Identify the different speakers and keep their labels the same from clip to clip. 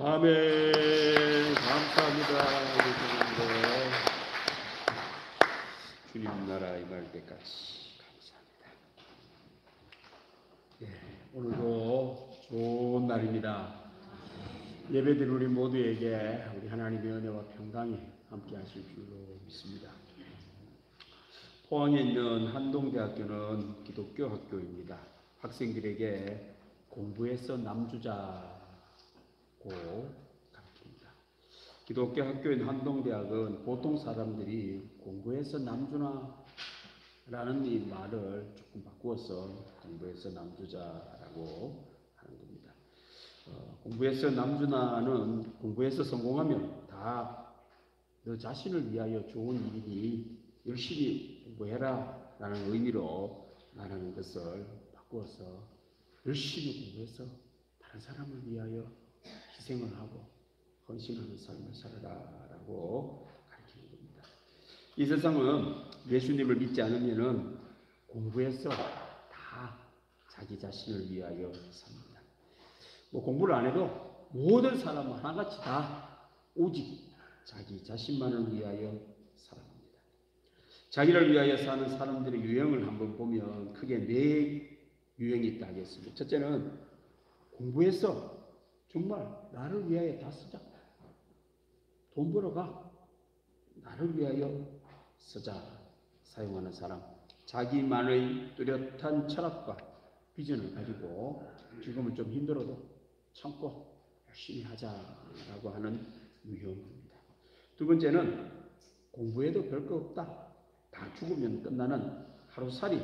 Speaker 1: 아멘. 감사합니다. 주님 나라 임할 때까지 감사합니다. 오늘도 좋은 날입니다. 예배드린 우리 모두에게 우리 하나님의 은혜와 평강이 함께 하실 줄로 믿습니다. 포항에 있는 한동대학교는 기독교 학교입니다. 학생들에게 공부해서 남주자고 가르칩니다. 기독교 학교인 한동대학은 보통 사람들이 공부해서 남주나 라는 이 말을 조금 바꾸어서 공부해서 남주자라고 하는 겁니다. 공부해서 남주나는 공부해서 성공하면 다 너 자신을 위하여 좋은 일이니 열심히 공부해라 라는 의미로 말하는 것을 바꾸어서 열심히 공부해서 다른 사람을 위하여 희생을 하고 헌신하는 삶을 살아라 라고 가르치는 겁니다. 이 세상은 예수님을 믿지 않으면 공부해서 다 자기 자신을 위하여 삽니다. 공부를 안 해도 모든 사람은 하나같이 다 오직 자기 자신만을 위하여 살아갑니다. 자기를 위하여 사는 사람들의 유형을 한번 보면 크게 네 유형이 있다 하겠습니다. 첫째는 공부해서 정말 나를 위하여 다 쓰자. 돈 벌어가. 나를 위하여 쓰자. 사용하는 사람. 자기만의 뚜렷한 철학과 비전을 가지고 지금은 좀 힘들어도 참고 열심히 하자라고 하는 유형입니다. 두 번째는 공부해도 별거 없다. 다 죽으면 끝나는 하루살이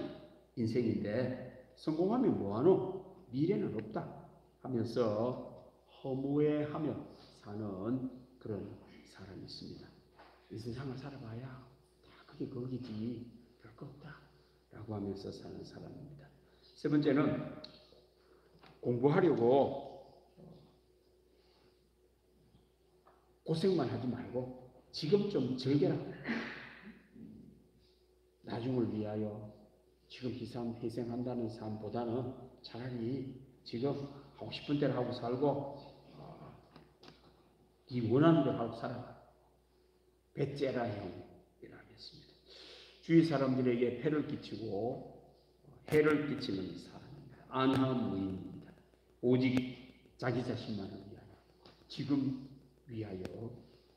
Speaker 1: 인생인데 성공하면 뭐하노? 미래는 없다 하면서 허무해하며 사는 그런 사람이 있습니다. 이 세상을 살아봐야 다 그게 거기지 별거 없다 라고 하면서 사는 사람입니다. 세 번째는 공부하려고 고생만 하지 말고 지금 좀 즐겨라. 나중을 위하여 지금 희생한다는 삶보다는 차라리 지금 하고 싶은 대로 하고 살고 네 원하는 대로 하고 살아라. 배째라 형이라 하겠습니다. 주위 사람들에게 폐를 끼치고 해를 끼치는 사람입니다. 안하무인입니다. 오직 자기 자신만을 위하여 지금 위하여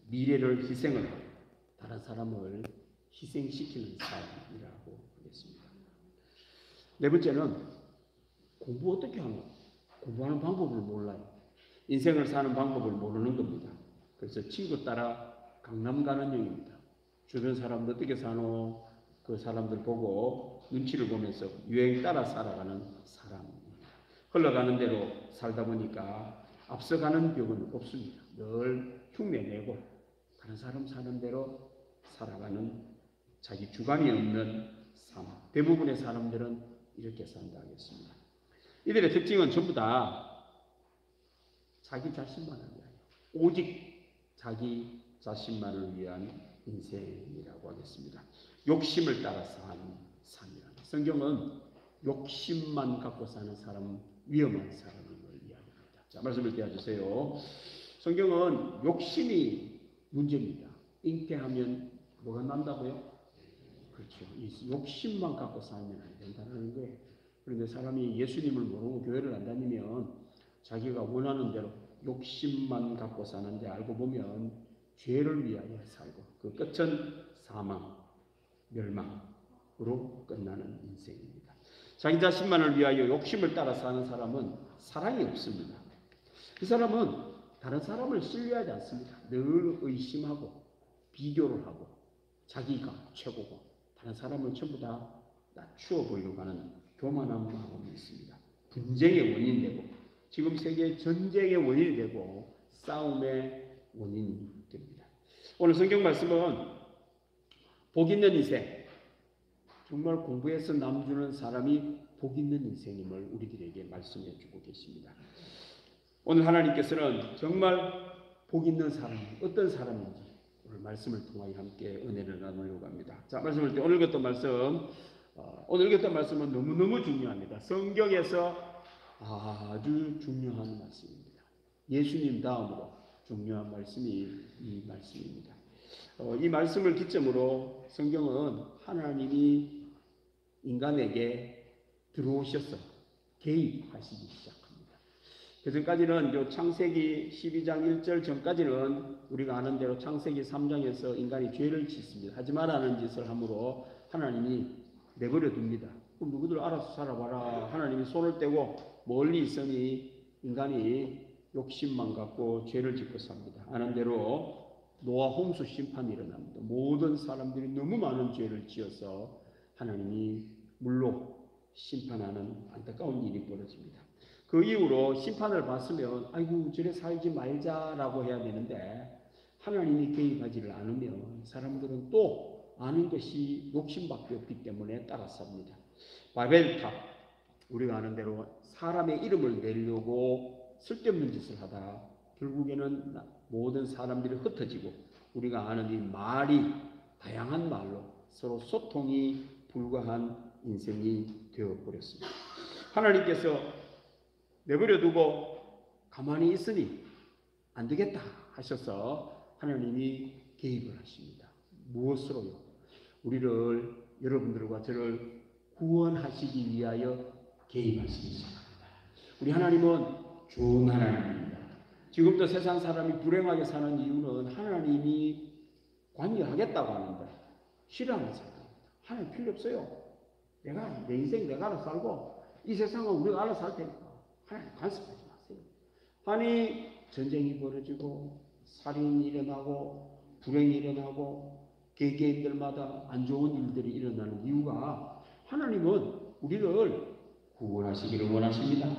Speaker 1: 미래를 희생을 하고 다른 사람을 희생시키는 삶이라고 하겠습니다. 네 번째는 공부 어떻게 하노? 공부하는 방법을 몰라요. 인생을 사는 방법을 모르는 겁니다. 그래서 친구 따라 강남 가는 형입니다. 주변 사람들 어떻게 사노? 그 사람들 보고 눈치를 보면서 유행 따라 살아가는 사람입니다. 흘러가는 대로 살다 보니까 앞서가는 벽은 없습니다. 늘 흉내내고 다른 사람 사는 대로 살아가는 자기 주관이 없는 삶. 대부분의 사람들은 이렇게 산다 하겠습니다. 이들의 특징은 전부 다 자기 자신만을 위하여 오직 자기 자신만을 위한 인생이라고 하겠습니다. 욕심을 따라서 하는 삶이랍니다. 성경은 욕심만 갖고 사는 사람은 위험한 사람을 이야기합니다. 자, 말씀을 떼어주세요. 성경은 욕심이 문제입니다. 잉태하면 뭐가 난다고요? 그렇죠. 이 욕심만 갖고 살면 안 된다는 거예요. 그런데 사람이 예수님을 모르고 교회를 안 다니면 자기가 원하는 대로 욕심만 갖고 사는데 알고 보면 죄를 위하여 살고 그 끝은 사망, 멸망으로 끝나는 인생입니다. 자기 자신만을 위하여 욕심을 따라 사는 사람은 사랑이 없습니다. 그 사람은 다른 사람을 신뢰하지 않습니다. 늘 의심하고 비교를 하고 자기가 최고고 다른 사람은 전부 다 낮추어 보이려고 하는 교만한 마음이 있습니다. 분쟁의 원인이 되고 지금 세계 전쟁의 원인이 되고 싸움의 원인이 됩니다. 오늘 성경 말씀은 복 있는 인생, 정말 공부해서 남주는 사람이 복 있는 인생임을 우리들에게 말씀해 주고 계십니다. 오늘 하나님께서는 정말 복 있는 사람, 어떤 사람인지 오늘 말씀을 통하여 함께 은혜를 나누려고 합니다. 자, 말씀을 때 오늘 읽었던 말씀은 너무너무 중요합니다. 성경에서 아주 중요한 말씀입니다. 예수님 다음으로 중요한 말씀이 이 말씀입니다. 이 말씀을 기점으로 성경은 하나님이 인간에게 들어오셔서 개입하시기 시작합니다. 그전까지는 요 창세기 12장 1절 전까지는 우리가 아는 대로 창세기 3장에서 인간이 죄를 짓습니다. 하지 말라는 짓을 함으로 하나님이 내버려 둡니다. 그럼 누구들 알아서 살아봐라. 하나님이 손을 떼고 멀리 있으니 인간이 욕심만 갖고 죄를 짓고 삽니다. 아는 대로 노아 홍수 심판이 일어납니다. 모든 사람들이 너무 많은 죄를 지어서 하나님이 물로 심판하는 안타까운 일이 벌어집니다. 그 이후로 심판을 받으면 아이고 저래 살지 말자라고 해야 되는데 하나님이 개입하지를 않으면 사람들은 또 아는 것이 욕심밖에 없기 때문에 따라 삽니다. 바벨탑, 우리가 아는 대로 사람의 이름을 내려고 쓸데없는 짓을 하다 결국에는 모든 사람들이 흩어지고 우리가 아는 이 말이 다양한 말로 서로 소통이 불가한 인생이 되어버렸습니다. 하나님께서 내버려두고 가만히 있으니 안 되겠다 하셔서 하나님이 개입을 하십니다. 무엇으로요? 우리를, 여러분들과 저를 구원하시기 위하여 개입하시기 시작합니다. 우리 하나님은 좋은 하나님입니다. 지금도 세상 사람이 불행하게 사는 이유는 하나님이 관여하겠다고 하는데 싫어하는 사람입니다. 하나님 필요 없어요. 내 인생 내가 알아서 살고 이 세상은 우리가 알아서 살 테니까 하나님 간섭하지 마세요. 아니 전쟁이 벌어지고 살인이 일어나고 불행이 일어나고 개개인들마다 안 좋은 일들이 일어나는 이유가 하나님은 우리를 구원하시기를 원하십니다.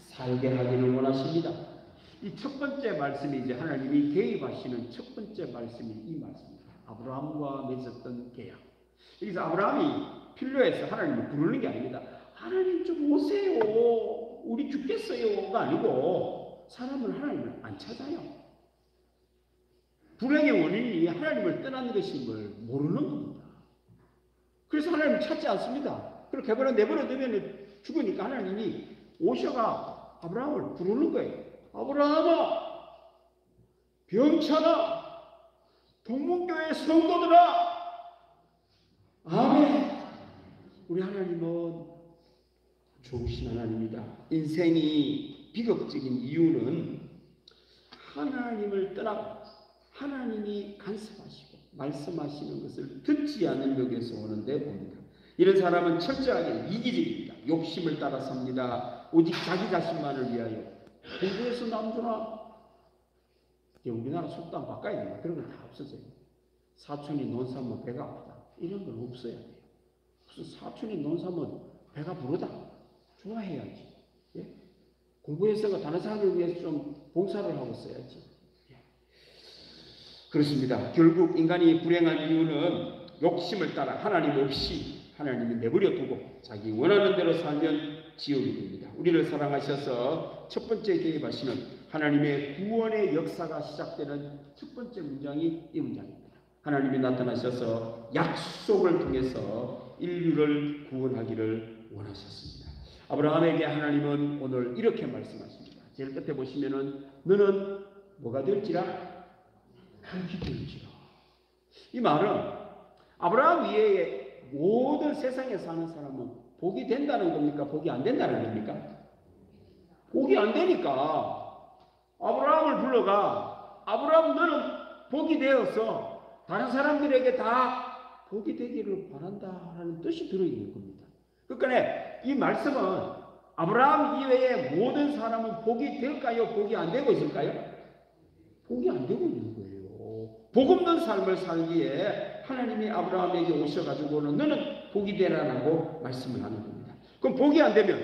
Speaker 1: 살게 하기를 원하십니다. 이 첫 번째 말씀이 이제 하나님이 개입하시는 첫 번째 말씀이 이 말씀입니다. 아브라함과 맺었던 계약. 여기서 아브라함이 필요해서 하나님을 부르는 게 아닙니다. 하나님 좀 오세요. 우리 죽겠어요가 아니고 사람은 하나님을 안 찾아요. 불행의 원인이 하나님을 떠난 것인 걸 모르는 겁니다. 그래서 하나님을 찾지 않습니다. 그렇게 내버려 두면 죽으니까 하나님이 오셔가 아브라함을 부르는 거예요. 아브라함아, 병차나, 동문교회 성도들아, 아멘. 우리 하나님은 좋으신 하나님입니다. 인생이 비극적인 이유는 하나님을 떠나고 하나님이 간섭하시고 말씀하시는 것을 듣지 않는 격에서 오는데 봅니다. 이런 사람은 철저하게 이기적입니다. 욕심을 따라 삽니다. 오직 자기 자신만을 위하여. 공부해서 남주나 우리나라 속담 바꿔야 됩니다. 그런 건 다 없어져요. 사촌이 논 사면 배가 아프다. 이런 건 없어야 돼요. 무슨 사촌이 논 사면 배가 부르다. 좋아해야지. 예? 공부해서 다른 사람을 위해서 좀 봉사를 하고 써야지. 예. 그렇습니다. 결국 인간이 불행한 이유는 욕심을 따라 하나님 없이 하나님이 내버려 두고 자기 원하는 대로 살면 지옥이 됩니다. 우리를 사랑하셔서 첫 번째 개입하시는 하나님의 구원의 역사가 시작되는 첫 번째 문장이 이 문장입니다. 하나님이 나타나셔서 약속을 통해서 인류를 구원하기를 원하셨습니다. 아브라함에게 하나님은 오늘 이렇게 말씀하십니다. 제일 끝에 보시면은 너는 뭐가 될지라? 복이 될지라. 이 말은 아브라함 이외에 모든 세상에 사는 사람은 복이 된다는 겁니까? 복이 안 된다는 겁니까? 복이 안 되니까 아브라함을 불러가 아브라함 너는 복이 되어서 다른 사람들에게 다 복이 되기를 바란다라는 뜻이 들어있는 겁니다. 그러니까 이 말씀은 아브라함 이외에 모든 사람은 복이 될까요? 복이 안 되고 있을까요? 복이 안 되고 있는 거예요. 복 없는 삶을 살기에 하나님이 아브라함에게 오셔가지고는 너는 복이 되라라고 말씀을 하는 겁니다. 그럼 복이 안 되면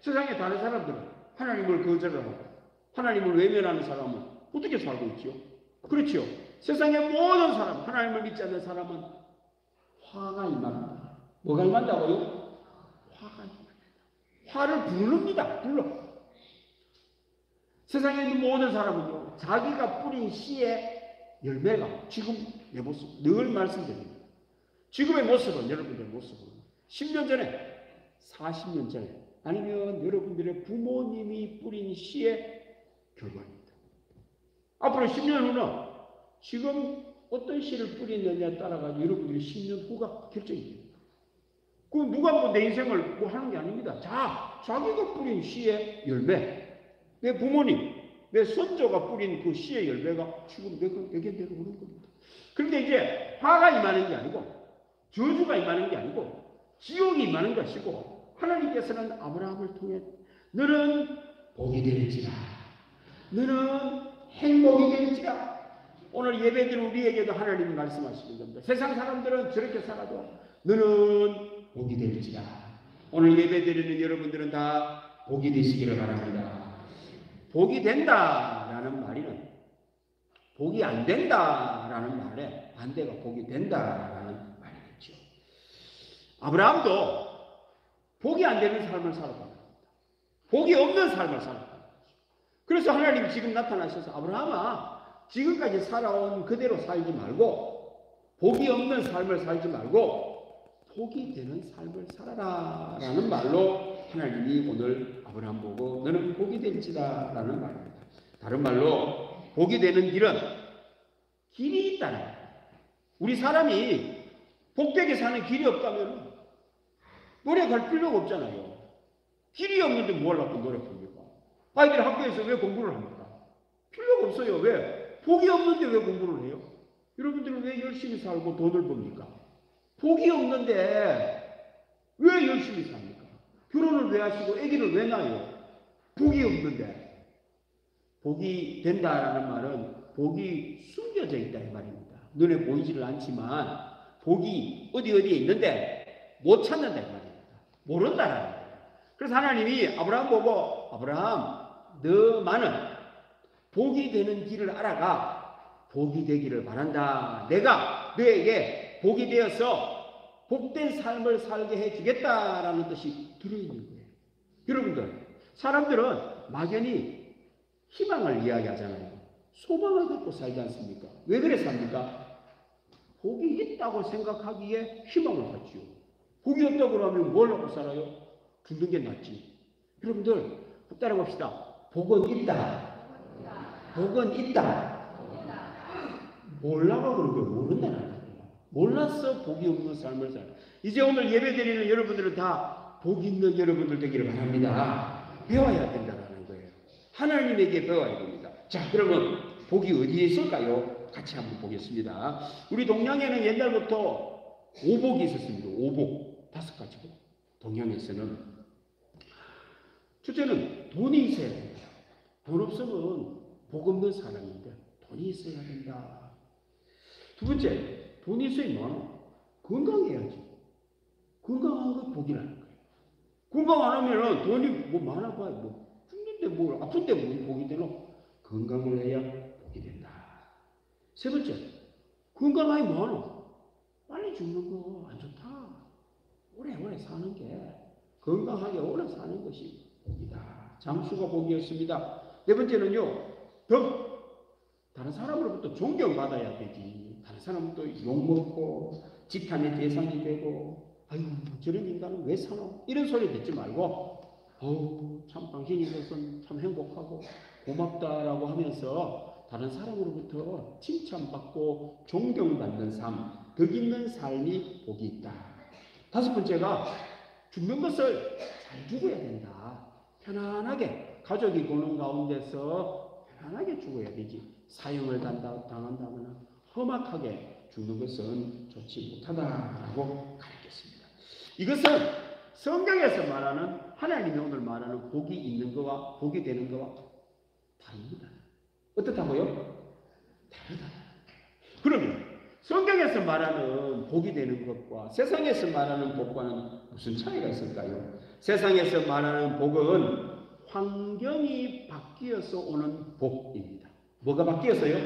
Speaker 1: 세상의 다른 사람들은 하나님을 거절을 하고 하나님을 외면하는 사람은 어떻게 살고 있지요? 그렇죠. 세상의 모든 사람, 하나님을 믿지 않는 사람은 화가 임합니다. 뭐가 임한다고요? 화가 임합니다. 화를 부릅니다. 불러. 세상에 있는 모든 사람은요, 자기가 뿌린 씨의 열매가 지금 내 모습, 늘 말씀드립니다. 지금의 모습은 여러분들의 모습은 10년 전에, 40년 전에, 아니면 여러분들의 부모님이 뿌린 씨의 결과입니다. 앞으로 10년 후는 지금 어떤 씨를 뿌리느냐에 따라가지고 여러분들이 10년 후가 결정이 됩니다. 그럼 누가 뭐 내 인생을 뭐 하는 게 아닙니다. 자기가 뿌린 씨의 열매, 내 부모님, 내 손조가 뿌린 그 씨의 열매가 지금 내게 내려오는 겁니다. 그런데 이제 화가 임하는 게 아니고, 저주가 임하는 게 아니고, 지옥이 임하는 것이고, 하나님께서는 아브라함을 통해 너는 복이 될지라, 너는 행복이 될지라. 오늘 예배드린 우리에게도 하나님이 말씀하시는 겁니다. 세상 사람들은 저렇게 살아도 너는 복이 될지라. 오늘 예배드리는 여러분들은 다 복이 되시기를 바랍니다. 복이 된다라는 말이는 복이 안 된다라는 말에 반대가 복이 된다라는 말이겠죠. 아브라함도 복이 안 되는 삶을 살았다. 복이 없는 삶을 살았다. 그래서 하나님이 지금 나타나셔서 아브라함아, 지금까지 살아온 그대로 살지 말고 복이 없는 삶을 살지 말고 복이 되는 삶을 살아라 라는 말로 하나님이 오늘 아브라함 보고 너는 복이 될지다 라는 말입니다. 다른 말로 복이 되는 길이 있다는 거예요. 우리 사람이 복되게 사는 길이 없다면 노력할 필요가 없잖아요. 길이 없는데 뭘 하고 노력합니까? 아이들이 학교에서 왜 공부를 합니까? 필요가 없어요. 왜? 복이 없는데 왜 공부를 해요? 여러분들은 왜 열심히 살고 돈을 법니까? 복이 없는데 왜 열심히 삽니까? 결혼을 왜 하시고 아기를 왜 낳아요? 복이 없는데. 복이 된다라는 말은 복이 숨겨져 있다 이 말입니다. 눈에 보이지를 않지만 복이 어디에 있는데 못 찾는다 이 말입니다. 모른다라는 거예요. 그래서 하나님이 아브라함 보고 아브라함 너만은 복이 되는 길을 알아가 복이 되기를 바란다. 내가 너에게 복이 되어서 복된 삶을 살게 해주겠다라는 뜻이 들어있는 거예요. 여러분들, 사람들은 막연히 희망을 이야기하잖아요. 소망을 갖고 살지 않습니까? 왜 그래 삽니까? 복이 있다고 생각하기에 희망을 갖지요. 복이 없다고 그러면 뭘 하고 살아요? 죽는 게 낫지. 여러분들, 따라봅시다. 복은 있다. 복은 있다. 몰라가 그런 거예요. 모른다는 거예요. 몰라서 복이 없는 삶을 살아요. 이제 오늘 예배드리는 여러분들은 다 복 있는 여러분들 되기를 바랍니다. 배워야 된다는 거예요. 하나님에게 배워야 됩니다. 자, 그러면 복이 어디에 있을까요? 같이 한번 보겠습니다. 우리 동양에는 옛날부터 오복이 있었습니다. 오복. 5가지 복. 동양에서는 첫째는 돈이 있어야 됩니다. 돈 없으면 복 없는 사람인데 돈이 있어야 된다. 두 번째, 돈이 있어야만 건강해야지. 건강한 거 복이라는 거예요. 건강 안 하면 돈이 뭐 많아봐야 뭐 죽는데 뭐 아픈데 뭐 복이 되나? 건강을 해야 복이 된다. 세 번째, 건강하게 많아. 빨리 죽는 거 안 좋다. 오래오래 사는 게 건강하게 오래 사는 것이 복이다. 장수가 복이었습니다. 네 번째는요, 다른 사람으로부터 존경받아야 되지. 다른 사람도 욕먹고 지탄의 대상이 되고 아유 저런 인간은 왜 사노? 이런 소리 듣지 말고 참 당신이 있어서 참 행복하고 고맙다라고 하면서 다른 사람으로부터 칭찬받고 존경받는 삶, 덕 있는 삶이 복이 있다. 5번째가 죽는 것을 잘 죽어야 된다. 편안하게 가족이 보는 가운데서 편안하게 죽어야 되지. 사형을 당한다거나 험악하게 죽는 것은 좋지 못하다라고 가르쳤습니다. 이것은 성경에서 말하는 하나님이 오늘 말하는 복이 있는 거와 복이 되는 거와 다릅니다. 어떻다고요? 다르다. 그러면 성경에서 말하는 복이 되는 것과 세상에서 말하는 복과는 무슨 차이가 있을까요? 세상에서 말하는 복은 환경이 바뀌어서 오는 복입니다. 뭐가 바뀌었어요?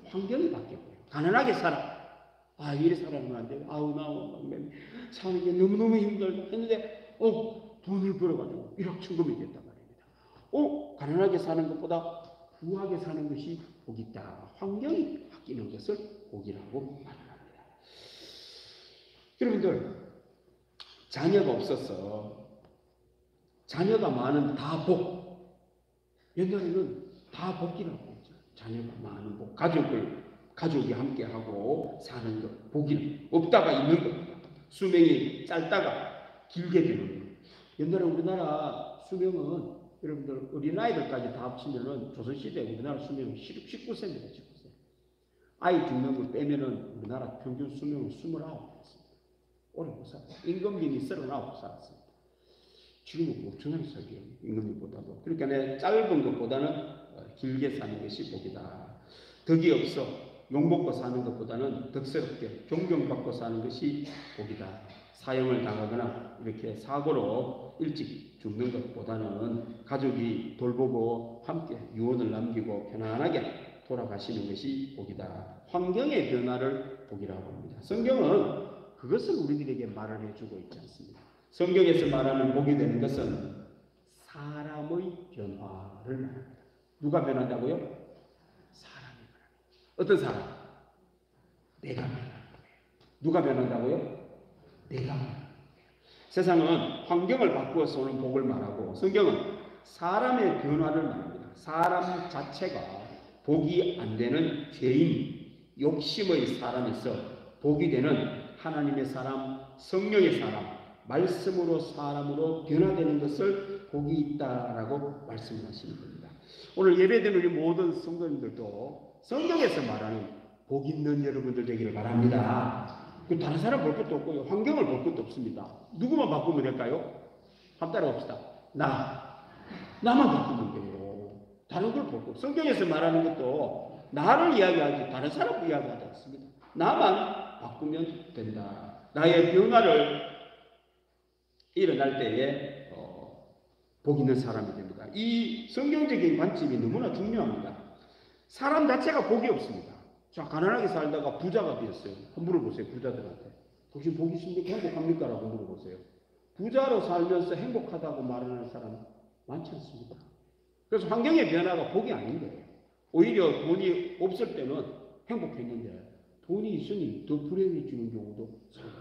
Speaker 1: 환경이 바뀌었고요. 가난하게 살아. 이래 살아가면 안 돼요. 나 사는 게 너무너무 힘들다 했는데 돈을 벌어가지고 1억 천금이 됐단 말입니다. 가난하게 사는 것보다 부하게 사는 것이 복이 있다. 환경이 바뀌는 것을 복이라고 말합니다. 여러분들, 자녀가 없어서 자녀가 많은 다 복. 옛날에는 다 복이라고 했죠. 자녀가 많은 복, 가족이 함께하고 사는 것, 복이 없다가 있는 겁니다. 수명이 짧다가 길게 되는 것. 옛날에 우리나라 수명은 여러분들 어린아이들까지 다 합치면은 조선시대 우리나라 수명은 19세입니다. 19세. 아이 죽는 걸 빼면은 우리나라 평균 수명은 29세였습니다. 오래 못 살았어요. 임금님이 39 살았습니다. 지금은 엄청나게 살게요. 임금님보다도. 그러니까 짧은 것보다는 길게 사는 것이 복이다. 덕이 없어 욕먹고 사는 것보다는 덕스럽게 존경받고 사는 것이 복이다. 사형을 당하거나 이렇게 사고로 일찍 죽는 것보다는 가족이 돌보고 함께 유언을 남기고 편안하게 돌아가시는 것이 복이다. 환경의 변화를 복이라고 합니다. 성경은 그것을 우리들에게 말을 해주고 있지 않습니다. 성경에서 말하는 복이 되는 것은 사람의 변화를 말합니다. 누가 변한다고요? 사람이 변합니다. 어떤 사람? 내가 변하는 거예요. 누가 변한다고요? 내가 변하는 거예요. 세상은 환경을 바꾸어서 오는 복을 말하고 성경은 사람의 변화를 말합니다. 사람 자체가 복이 안 되는 죄인, 욕심의 사람에서 복이 되는 하나님의 사람, 성령의 사람, 말씀으로 사람으로 변화되는 것을 복이 있다라고 말씀하시는 겁니다. 오늘 예배드리는 우리 모든 성도님들도 성경에서 말하는 복 있는 여러분들 되기를 바랍니다. 그 다른 사람 볼 것도 없고요. 환경을 볼 것도 없습니다. 누구만 바꾸면 될까요? 한번 따라갑시다. 나만 바꾸면 돼요. 다른 걸 볼 거. 성경에서 말하는 것도 나를 이야기하지 다른 사람 이야기하지 않습니다. 나만 바꾸면 된다. 나의 변화를 일어날 때에 복 있는 사람이 됩니다. 이 성경적인 관점이 너무나 중요합니다. 사람 자체가 복이 없습니다. 자, 가난하게 살다가 부자가 되었어요. 한번 물어보세요. 부자들한테. 혹시 복 있습니까? 행복합니까? 라고 물어보세요. 부자로 살면서 행복하다고 말하는 사람 많지 않습니다. 그래서 환경의 변화가 복이 아닌 거예요. 오히려 돈이 없을 때는 행복했는데 돈이 있으니 더 불행해지는 경우도 있습니다.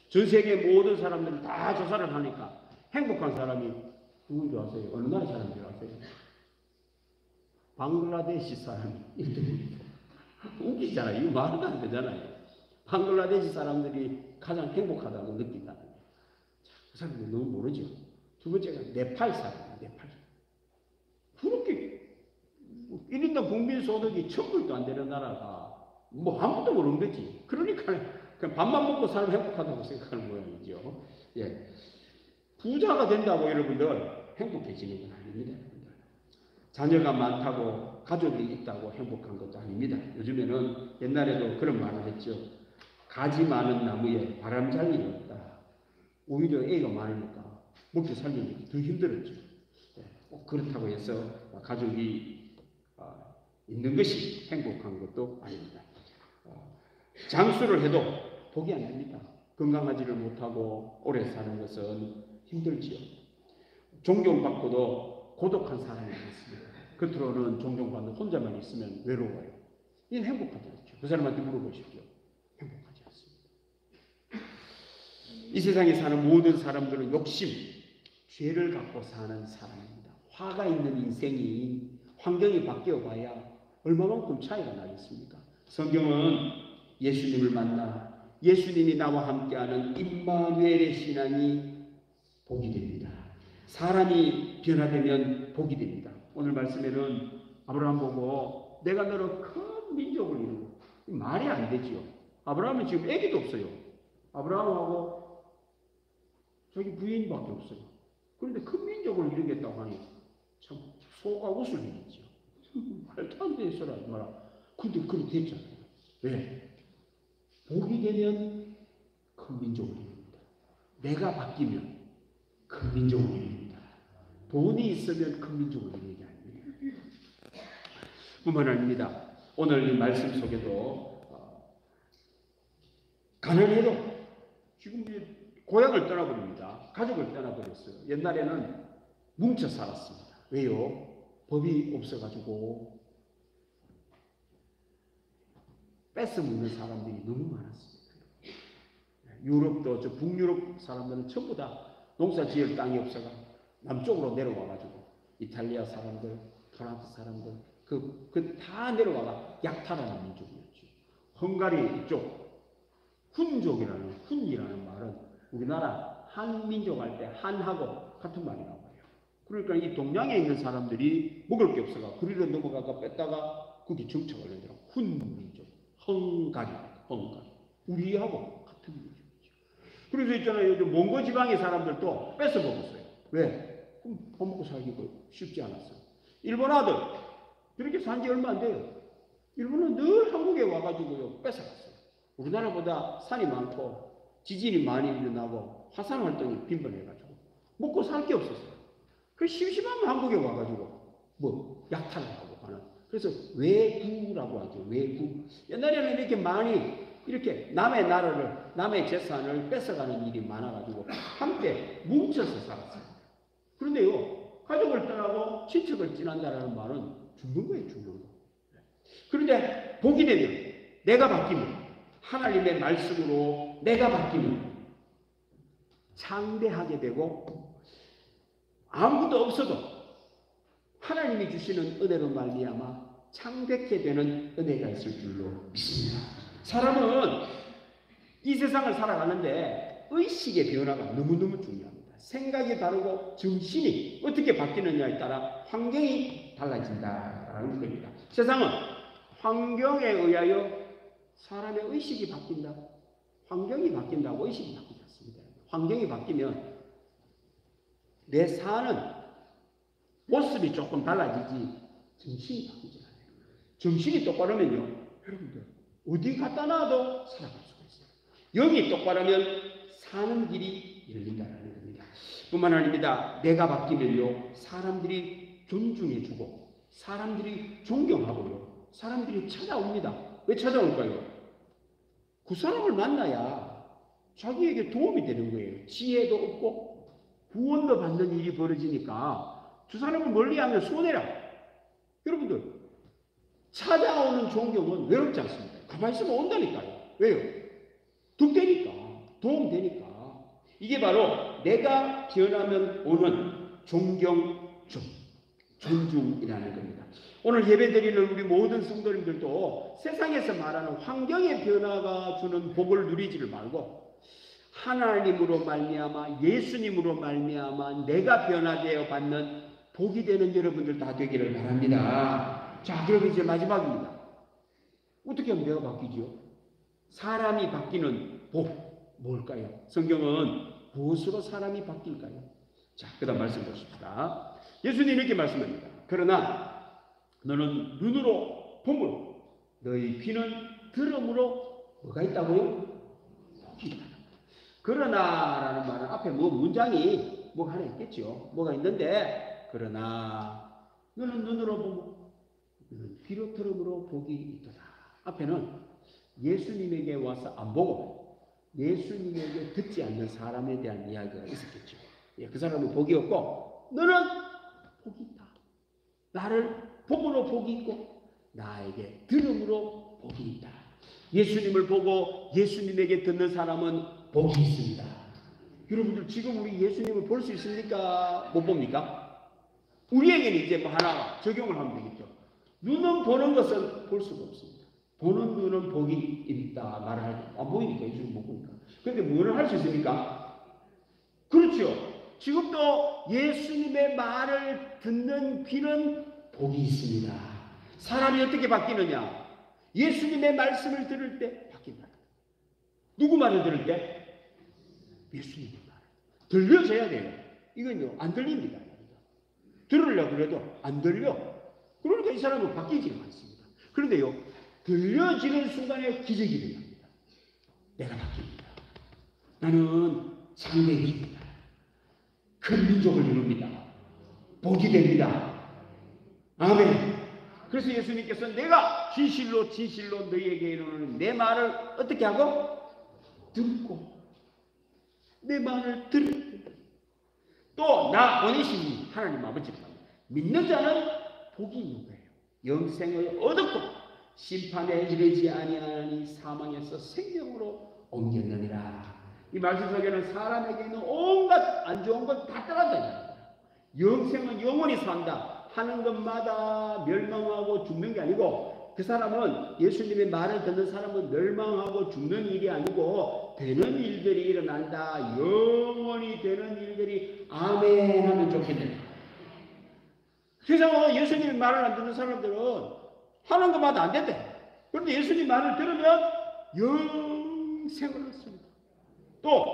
Speaker 1: 전 세계 모든 사람들이 다 조사를 하니까 행복한 사람이 누군지 아세요? 어느 나라 사람인지 아세요? 방글라데시 사람이 1등입니다. 웃기잖아요. 이거 말도 안 되잖아요. 방글라데시 사람들이 가장 행복하다고 느낀다는 거예요. 그 사람들 너무 모르죠. 두 번째가 네팔 사람이에요. 네팔. 그렇게 1인당 국민소득이 1000불도 안 되는 나라가 뭐 아무것도 모르는 거지. 그러니까 그냥 밥만 먹고 살면 행복하다고 생각하는 모양이죠. 예. 부자가 된다고 여러분들 행복해지는 건 아닙니다. 여러분들. 자녀가 많다고 가족이 있다고 행복한 것도 아닙니다. 요즘에는 옛날에도 그런 말을 했죠. 가지 많은 나무에 바람 잘 일이 없다. 오히려 애가 많으니까 먹고 살기는 더 힘들었죠. 예. 꼭 그렇다고 해서 가족이 있는 것이 행복한 것도 아닙니다. 장수를 해도 복이 안 됩니다. 건강하지를 못하고 오래 사는 것은 힘들지요. 존경받고도 고독한 사람이 많습니다. 겉으로는 존경받는 혼자만 있으면 외로워요. 이건 행복하지 않죠. 그 사람한테 물어보십시오. 행복하지 않습니다. 이 세상에 사는 모든 사람들은 욕심, 죄를 갖고 사는 사람입니다. 화가 있는 인생이 환경이 바뀌어 봐야 얼마만큼 차이가 나겠습니까? 성경은 예수님을 만나 예수님이 나와 함께하는 임마누엘의 신앙이 복이 됩니다. 사람이 변화되면 복이 됩니다. 오늘 말씀에는 아브라함 보고 내가 너를 큰 민족을 이루고 말이 안 되지요. 아브라함은 지금 애기도 없어요. 아브라함하고 저기 부인밖에 없어요. 그런데 큰 민족을 이루겠다고 하니 참 소가 웃을 일이죠. 말도 안 되는 소리 하지 마라. 근데 그렇게 됐잖아요. 왜? 복이 되면 큰 민족을 이룹니다. 내가 바뀌면 큰 민족을 이룹니다. 돈이 있으면 큰 민족을 이루는 게 아닙니다. 뿐만 아닙니다. 오늘 이 말씀 속에도 가난해도 지금 고향을 떠나버립니다. 가족을 떠나버렸어요. 옛날에는 뭉쳐 살았습니다. 왜요? 법이 없어가지고 뺏어 먹는 사람들이 너무 많았습니다. 유럽도 저 북유럽 사람들은 전부 다 농사 지을 땅이 없어가 남쪽으로 내려와가지고 이탈리아 사람들, 프랑스 사람들, 다 내려와가 약탈하는 민족이었죠. 헝가리 이쪽 훈이라는 말은 우리나라 한민족 할 때 한하고 같은 말이 나와요. 그러니까 이 동양에 있는 사람들이 먹을 게 없어가 그리로 넘어가가 뺐다가 거기 정착을 하더라고. 훈민족, 헝가리. 우리하고 같은 민족이죠. 그래서 있잖아요. 요즘 몽고 지방의 사람들도 뺏어 먹었어요. 왜? 그럼 밥 먹고 살기가 쉽지 않았어요. 일본 아들 그렇게 산 지 얼마 안 돼요. 일본은 늘 한국에 와가지고요 뺏어갔어요. 우리나라보다 산이 많고 지진이 많이 일어나고 화산 활동이 빈번해가지고 먹고 살 게 없었어요. 그 심심하면 한국에 와가지고 뭐 약탈을 하고 하는. 그래서 외구라고 하죠. 외구. 옛날에는 이렇게 많이 이렇게 남의 나라를 남의 재산을 뺏어가는 일이 많아가지고 함께 뭉쳐서 살았어요. 그런데요 가족을 떠나고 친척을 지난다라는 말은 죽는 거예요. 죽는 거. 그런데 복이 되면 내가 바뀌면 하나님의 말씀으로 내가 바뀌면 창대하게 되고 아무것도 없어도 하나님이 주시는 은혜로 말미암아 창대케 되는 은혜가 있을 줄로 믿습니다. 사람은 이 세상을 살아가는데 의식의 변화가 너무너무 중요합니다. 생각이 다르고 정신이 어떻게 바뀌느냐에 따라 환경이 달라진다라는 겁니다. 세상은 환경에 의하여 사람의 의식이 바뀐다. 환경이 바뀐다고 의식이 바뀌지 않습니다. 환경이 바뀌면 내 사는 모습이 조금 달라지지 정신이 바뀌지 않아요. 정신이 똑바르면요 여러분들 어디 갖다 놔도 살아갈 수가 있어요. 영이 똑바르면 사는 길이 열린다는 겁니다. 뿐만 아닙니다. 내가 바뀌면요 사람들이 존중해주고 사람들이 존경하고요 사람들이 찾아옵니다. 왜 찾아올까요? 그 사람을 만나야 자기에게 도움이 되는 거예요. 지혜도 얻고 구원도 받는 일이 벌어지니까 두 사람을 멀리하면 손해라. 여러분들 찾아오는 존경은 외롭지 않습니다. 가만히 있으면 온다니까요. 왜요? 득되니까 도움되니까. 이게 바로 내가 변하면 오는 존중이라는 겁니다. 오늘 예배드리는 우리 모든 성도님들도 세상에서 말하는 환경의 변화가 주는 복을 누리지를 말고 하나님으로 말미암아 예수님으로 말미암아 내가 변화되어 받는 복이 되는 여러분들 다 되기를 바랍니다. 자, 그럼 이제 마지막입니다. 어떻게 하면 내가 바뀌죠? 사람이 바뀌는 복 뭘까요? 성경은 무엇으로 사람이 바뀔까요? 자, 그 다음 말씀 보십시다. 예수님 이렇게 말씀합니다. 그러나 너는 눈으로 봄으로 너희 귀는 들음으로 뭐가 있다고요? 복이 있다. 그러나라는 말은 앞에 뭐 문장이 뭐가 하나 있겠죠. 뭐가 있는데 그러나 너는 눈으로 보고 너는 귀로 들음으로 복이 있도다. 앞에는 예수님에게 와서 안 보고 예수님에게 듣지 않는 사람에 대한 이야기가 있었겠죠. 그 사람은 복이 없고 너는 복이 있다. 나를 복으로 복이 있고 나에게 들음으로 복이 있다. 예수님을 보고 예수님에게 듣는 사람은 복이 있습니다. 여러분들 지금 우리 예수님을 볼 수 있습니까? 못 봅니까? 우리에게는 이제 뭐 하나 적용을 하면 되겠죠. 눈은 보는 것은 볼 수가 없습니다. 보는 눈은 복이 있다 말을 하죠. 안 보이니까 예수님 못 보니까. 그런데 뭐를 할 수 있습니까? 그렇죠. 지금도 예수님의 말을 듣는 귀는 복이 있습니다. 사람이 어떻게 바뀌느냐? 예수님의 말씀을 들을 때 바뀐다. 누구 말을 들을 때? 예수님의 말. 들려져야 돼요. 이건요 안 들립니다. 들으려고 그래도 안 들려. 그러니까 이 사람은 바뀌지 않습니다. 그런데요 들려지는 순간에 기적이 일어납니다. 내가 바뀝니다. 나는 창대해집니다. 큰 민족을 이룹니다. 복이 됩니다. 아멘. 그래서 예수님께서 내가 진실로 너희에게 이르노니 내 말을 어떻게 하고? 듣고 내 말을 들을 또 나 보내신 하나님 아버지를 믿는 자는 복이 있는 거예요. 영생을 얻었고 심판에 이르지 아니하니 사망에서 생명으로 옮겼느니라. 이 말씀 속에는 사람에게는 온갖 안 좋은 것 다 떠난다. 영생은 영원히 산다. 하는 것마다 멸망하고 죽는 게 아니고, 그 사람은, 예수님의 말을 듣는 사람은 멸망하고 죽는 일이 아니고 되는 일들이 일어난다. 영원히 되는 일들이 아멘 하면 좋겠네. 세상은 예수님의 말을 안 듣는 사람들은 하는 것마다 안 된대. 그런데 예수님 말을 들으면 영생을 얻습니다. 또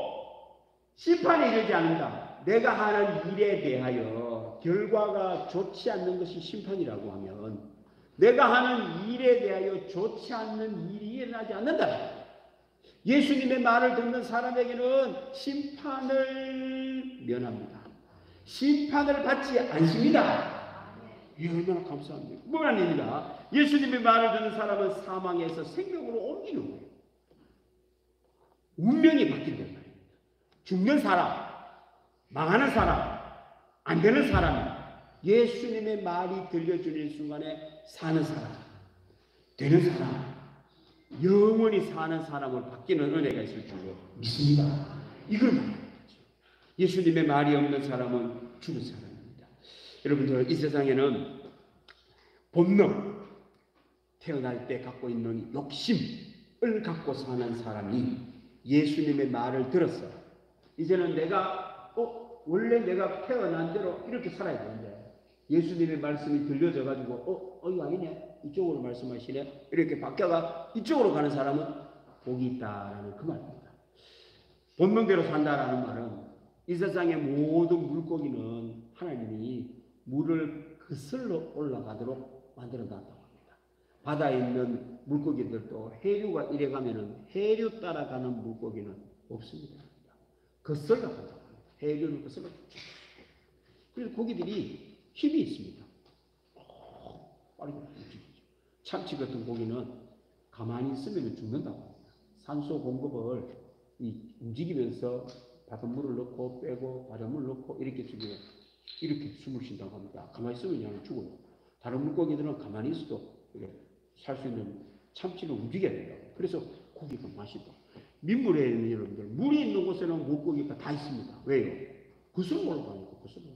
Speaker 1: 심판에 이르지 않는다. 내가 하는 일에 대하여 결과가 좋지 않는 것이 심판이라고 하면, 내가 하는 일에 대하여 좋지 않는 일이 일어나지 않는다. 예수님의 말을 듣는 사람에게는 심판을 면합니다. 심판을 받지 않습니다. 이 얼마나 감사합니까? 뭐란 얘기입니다. 예수님의 말을 듣는 사람은 사망에서 생명으로 옮기는 거예요. 운명이 바뀐단 말입니다. 죽는 사람, 망하는 사람, 안 되는 사람이 예수님의 말이 들려주는 순간에 사는 사람, 되는 사람, 영원히 사는 사람으로 바뀌는 은혜가 있을 줄로 믿습니다. 이걸 말하는 거죠. 예수님의 말이 없는 사람은 죽은 사람입니다. 여러분들, 이 세상에는 본능, 태어날 때 갖고 있는 욕심을 갖고 사는 사람이 예수님의 말을 들었어요. 이제는 내가 원래 내가 태어난 대로 이렇게 살아야 되는데, 예수님의 말씀이 들려져가지고 이거 아니네, 이쪽으로 말씀하시네, 이렇게 바뀌어가 이쪽으로 가는 사람은 복이 있다라는 그 말입니다. 본능대로 산다라는 말은 이 세상의 모든 물고기는 하나님이 물을 거슬러 올라가도록 만들어 놨다고 합니다. 바다에 있는 물고기들도 해류가 이래 가면은 해류 따라가는 물고기는 없습니다. 거슬러 간다고 합니다. 해류를 거슬러. 그래서 고기들이 힘이 있습니다. 빠르게 움직이죠. 참치 같은 고기는 가만히 있으면 죽는다고 합니다. 산소 공급을 움직이면서 바닷물을 넣고 빼고 바닷물을 넣고 이렇게 죽여요. 이렇게 숨을 쉰다고 합니다. 가만히 있으면 그냥 죽어요. 다른 물고기들은 가만히 있어도 살 수 있는 참치는 움직여야 된다고. 그래서 고기가 맛있다. 민물에 있는 여러분들, 물이 있는 곳에는 물고기가 다 있습니다. 왜요? 그슬러 올라가니까. 그슬러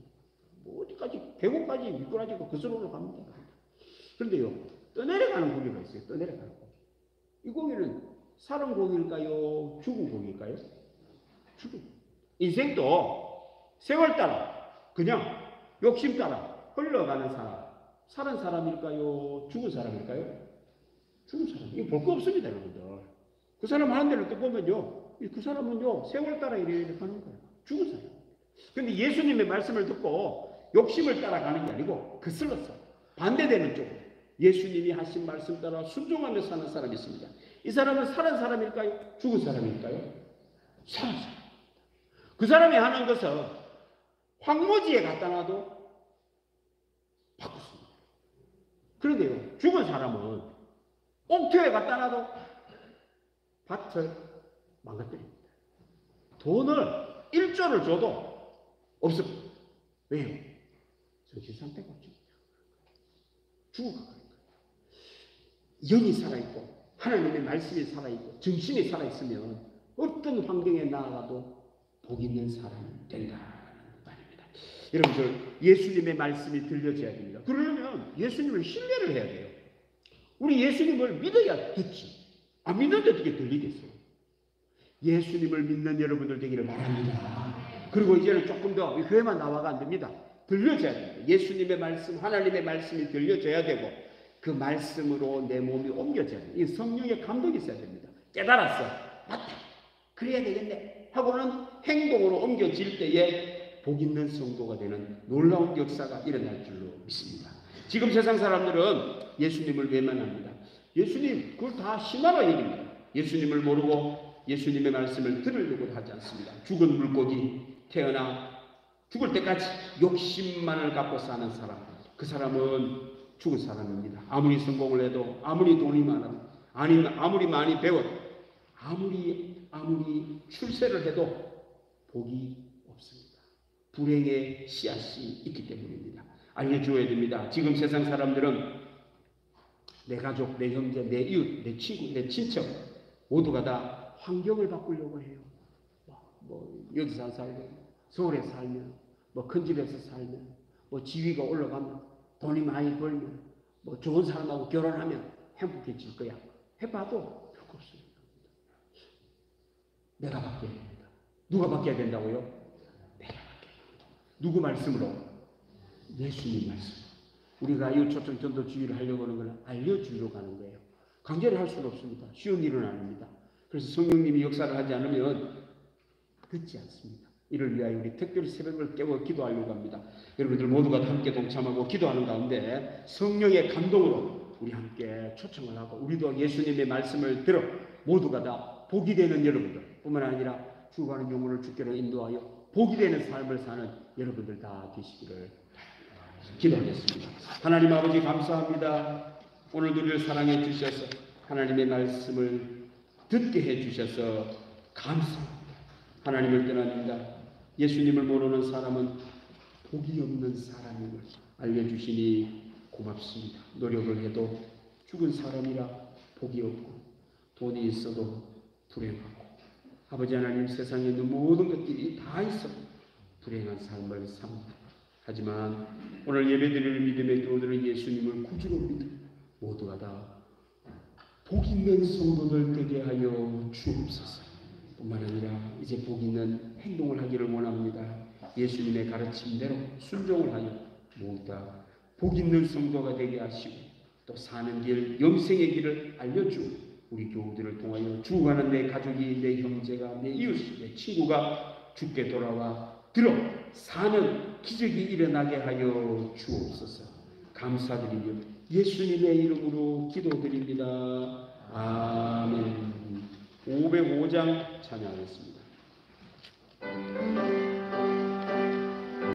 Speaker 1: 뭐 어디까지, 계곡까지 미꾸라지가 그슬러 올라갑니다. 그런데요, 떠내려가는 고기가 있어요. 떠내려가는 고기. 이 고기는 살은 고기일까요? 죽은 고기일까요? 죽은. 인생도 세월 따라 그냥 욕심 따라 흘러가는 사람, 살은 사람일까요? 죽은 사람일까요? 죽은 사람. 이거 볼 거 없습니다, 여러분들. 그 사람 하는 대로 또 보면요, 그 사람은요 세월 따라 이렇게 가는 거예요. 죽은 사람. 그런데 예수님의 말씀을 듣고 욕심을 따라가는 게 아니고 거슬렀어. 반대되는 쪽으로 예수님이 하신 말씀 따라 순종하며 사는 사람이 있습니다. 이 사람은 살은 사람일까요? 죽은 사람일까요? 살은 사람. 그 사람이 하는 것은 황무지에 갖다 놔도 바꿨습니다. 그런데요, 죽은 사람은 옥토에 갖다 놔도 밭을 망가뜨립니다. 돈을 1조를 줘도 없습니다. 왜요? 정신 상태가 없죠. 죽어가는 거예요. 영이 살아있고 하나님의 말씀이 살아있고 정신이 살아있으면 어떤 환경에 나아가도 복 있는 사람이 된다는 말입니다. 여러분들, 예수님의 말씀이 들려져야 됩니다. 그러려면 예수님을 신뢰를 해야 돼요. 우리 예수님을 믿어야 듣지. 안 믿는데 어떻게 들리겠어요? 예수님을 믿는 여러분들 되기를 바랍니다. 그리고 이제는 조금 더 교회만 나와가 안 됩니다. 들려져야 됩니다. 예수님의 말씀, 하나님의 말씀이 들려져야 되고 그 말씀으로 내 몸이 옮겨져야 됩니다. 이 성령의 감동이 있어야 됩니다. 깨달았어. 맞다. 그래야 되겠네. 하고는 행동으로 옮겨질 때에 복 있는 성도가 되는 놀라운 역사가 일어날 줄로 믿습니다. 지금 세상 사람들은 예수님을 외면합니다. 예수님, 그걸 다 신화로 얘기합니다. 예수님을 모르고 예수님의 말씀을 들으려고 하지 않습니다. 죽은 물고기, 태어나 죽을 때까지 욕심만을 갖고 사는 사람, 그 사람은 죽은 사람입니다. 아무리 성공을 해도, 아무리 돈이 많아도, 아무리 많이 배워도, 아무리 출세를 해도 복이 없습니다. 불행의 씨앗이 있기 때문입니다. 알려줘야 됩니다. 지금 세상 사람들은 내 가족, 내 형제, 내 이웃, 내 친구, 내 친척 모두가 다 환경을 바꾸려고 해요. 여기서 살면, 서울에 살면, 큰 집에서 살면, 지위가 올라가면 돈이 많이 벌면 뭐 좋은 사람하고 결혼하면 행복해질 거야. 해봐도 별거 없습니다. 내가 바뀌어야 됩니다. 누가 바뀌어야 된다고요? 내가 바뀌어야 됩니다. 누구 말씀으로? 예수님 말씀. 우리가 이 초청 전도주의를 하려고 하는 걸 알려주려고 하는 거예요. 강제로 할 수는 없습니다. 쉬운 일은 아닙니다. 그래서 성령님이 역사를 하지 않으면 듣지 않습니다. 이를 위하여 우리 특별히 새벽을 깨워 기도하려고 합니다. 여러분들 모두가 함께 동참하고 기도하는 가운데 성령의 감동으로 우리 함께 초청을 하고 우리도 예수님의 말씀을 들어 모두가 다 복이 되는 여러분들 뿐만 아니라 죽어가는 영혼을 주께로 인도하여 복이 되는 삶을 사는 여러분들 다 되시기를 기도하겠습니다. 하나님 아버지 감사합니다. 오늘도 우리를 사랑해 주셔서 하나님의 말씀을 듣게 해 주셔서 감사합니다. 하나님을 떠납니다. 예수님을 모르는 사람은 복이 없는 사람임을 알려주시니 고맙습니다. 노력을 해도 죽은 사람이라 복이 없고 돈이 있어도 불행하고 아버지 하나님 세상에 있는 모든 것들이 다 있어 불행한 삶을 삽니다. 하지만 오늘 예배드리는 믿음의 교우들은 예수님을 구주로 믿어 모두가 다 복 있는 성도들 되게 하여 주옵소서. 뿐만 아니라 이제 복 있는 행동을 하기를 원합니다. 예수님의 가르침대로 순종을 하여 모두 다 복 있는 성도가 되게 하시고 또 사는 길 영생의 길을 알려주고 우리 교우들을 통하여 죽어가는 내 가족이 내 형제가 내 이웃이 내 친구가 죽게 돌아와 들어 사는 기적이 일어나게 하여 주옵소서. 감사드리며 예수님의 이름으로 기도드립니다. 아멘. 505장 찬양하겠습니다.